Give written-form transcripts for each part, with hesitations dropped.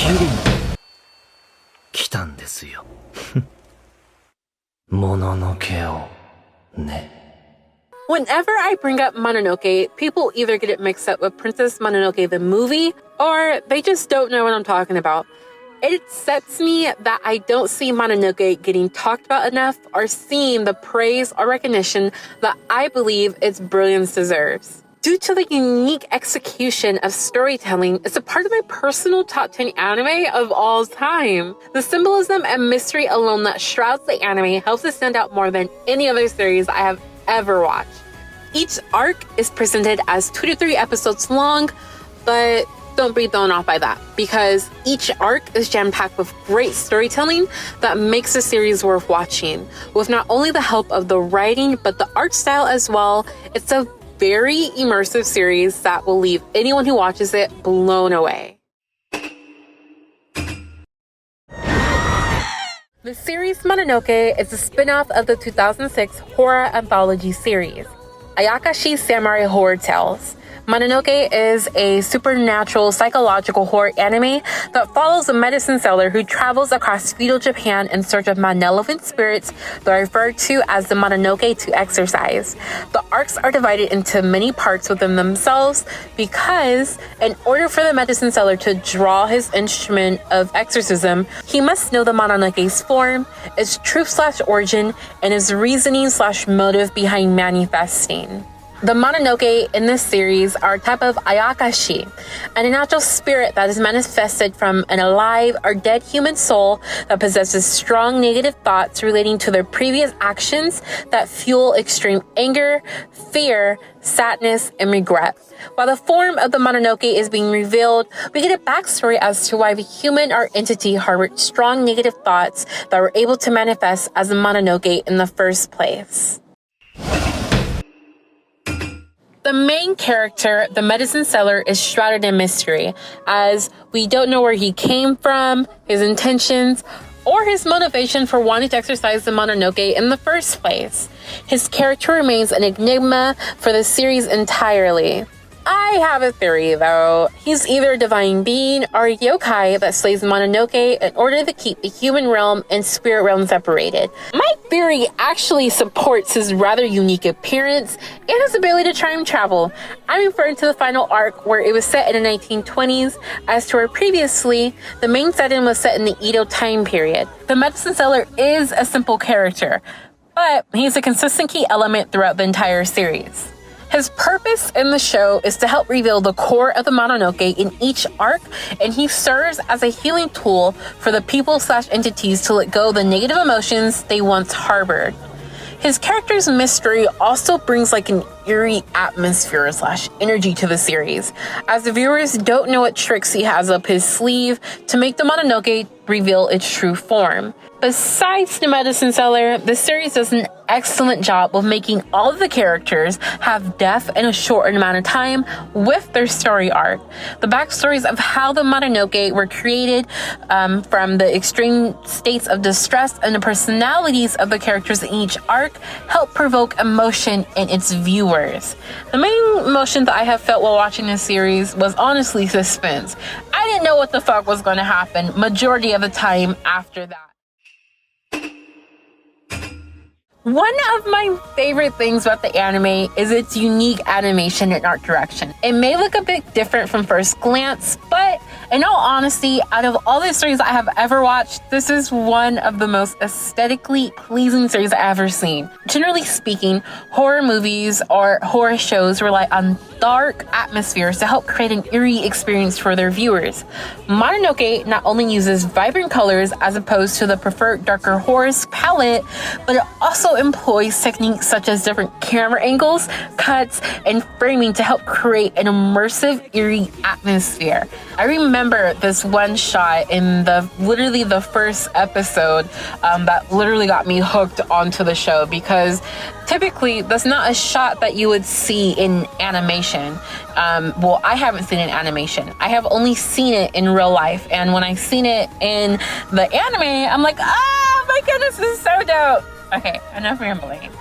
きりに来たんですよ。もののけをね。Whenever I bring up Mononoke, people either get it mixed up with Princess Mononoke the movie, or they just don't know what I'm talking about. It upsets me that I don't see Mononoke getting talked about enough or seeing the praise or recognition that I believe its brilliance deserves. Due to the unique execution of storytelling, it's a part of my personal top 10 anime of all time. The symbolism and mystery alone that shrouds the anime helps it stand out more than any other series I have ever watched. Each arc is presented as 2 to 3 episodes long, but don't be thrown off by that, because each arc is jam-packed with great storytelling that makes the series worth watching. With not only the help of the writing, but the art style as well, it's a very immersive series that will leave anyone who watches it blown away. The series Mononoke is a spin-off of the 2006 horror anthology series, Ayakashi Samurai Horror Tales. Mononoke is a supernatural psychological horror anime that follows a medicine seller who travels across feudal Japan in search of malevolent spirits that are referred to as the Mononoke to exorcise. The arcs are divided into many parts within themselves because in order for the medicine seller to draw his instrument of exorcism, he must know the Mononoke's form, its truth/origin, and his reasoning/motive behind manifesting. The Mononoke in this series are a type of ayakashi, an unnatural spirit that is manifested from an alive or dead human soul that possesses strong negative thoughts relating to their previous actions that fuel extreme anger, fear, sadness, and regret. While the form of the Mononoke is being revealed, we get a backstory as to why the human or entity harbored strong negative thoughts that were able to manifest as a Mononoke in the first place. The main character, the medicine seller, is shrouded in mystery, as we don't know where he came from, his intentions, or his motivation for wanting to exercise the Mononoke in the first place. His character remains an enigma for the series entirely. I have a theory, though. He's either a divine being or a yokai that slays Mononoke in order to keep the human realm and spirit realm separated. My theory actually supports his rather unique appearance and his ability to time travel. I'm referring to the final arc where it was set in the 1920s, as to where previously the main setting was set in the Edo time period. The medicine seller is a simple character, but he's a consistent key element throughout the entire series. His purpose in the show is to help reveal the core of the Mononoke in each arc, and he serves as a healing tool for the people/entities to let go of the negative emotions they once harbored. His character's mystery also brings like an eerie atmosphere/energy to the series, as the viewers don't know what tricks he has up his sleeve to make the Mononoke reveal its true form. Besides the medicine seller, the series does an excellent job of making all of the characters have depth in a short amount of time with their story arc. The backstories of how the Mononoke were created, from the extreme states of distress, and the personalities of the characters in each arc help provoke emotion in its viewers. The main emotion that I have felt while watching this series was honestly suspense. I didn't know what the fuck was going to happen majority of the time after that. One of my favorite things about the anime is its unique animation and art direction. It may look a bit different from first glance, but in all honesty, out of all the series I have ever watched, this is one of the most aesthetically pleasing series I've ever seen. Generally speaking, horror movies or horror shows rely on dark atmospheres to help create an eerie experience for their viewers. Mononoke not only uses vibrant colors as opposed to the preferred darker horror's palette, but it also employs techniques such as different camera angles, cuts, and framing to help create an immersive, eerie atmosphere. I remember this one shot in literally the first episode that literally got me hooked onto the show, because typically that's not a shot that you would see in animation. Well, I haven't seen it in animation. I have only seen it in real life, and when I seen it in the anime, I'm like, oh my goodness, this is so dope. Okay, enough rambling.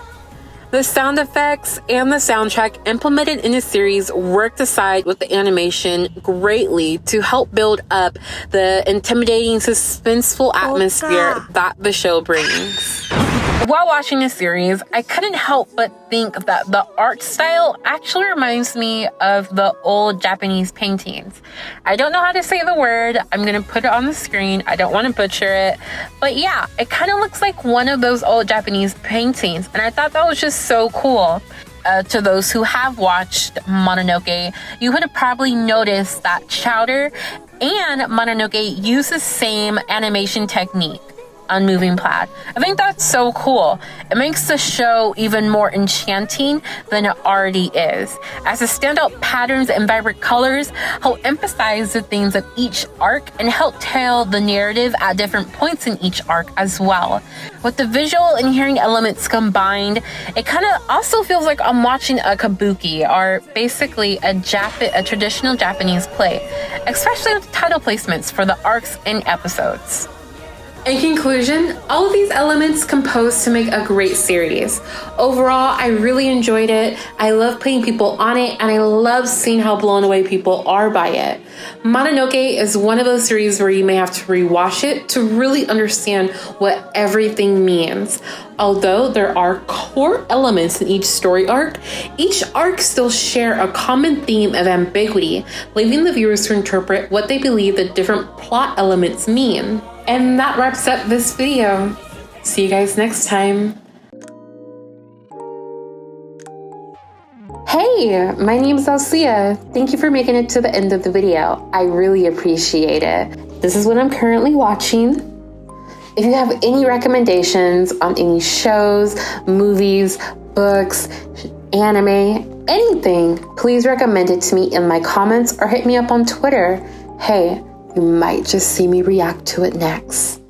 The sound effects and the soundtrack implemented in the series worked aside with the animation greatly to help build up the intimidating, suspenseful atmosphere that the show brings. While watching the series, I couldn't help but think that the art style actually reminds me of the old Japanese paintings. I don't know how to say the word. I'm going to put it on the screen. I don't want to butcher it. But yeah, it kind of looks like one of those old Japanese paintings. And I thought that was just so cool. To those who have watched Mononoke, you would have probably noticed that Chowder and Mononoke use the same animation technique on moving plaid. I think that's so cool. It makes the show even more enchanting than it already is, as the standout patterns and vibrant colors help emphasize the themes of each arc and help tell the narrative at different points in each arc as well. With the visual and hearing elements combined, it kind of also feels like I'm watching a kabuki, or basically a traditional Japanese play, especially with the title placements for the arcs and episodes. In conclusion, all of these elements compose to make a great series. Overall, I really enjoyed it. I love putting people on it, and I love seeing how blown away people are by it. Mononoke is one of those series where you may have to rewatch it to really understand what everything means. Although there are core elements in each story arc still share a common theme of ambiguity, leaving the viewers to interpret what they believe the different plot elements mean. And that wraps up this video. See you guys next time. Hey, my name is Alcea. Thank you for making it to the end of the video. I really appreciate it. This is what I'm currently watching. If you have any recommendations on any shows, movies, books, anime, anything, please recommend it to me in my comments or hit me up on Twitter. Hey, you might just see me react to it next.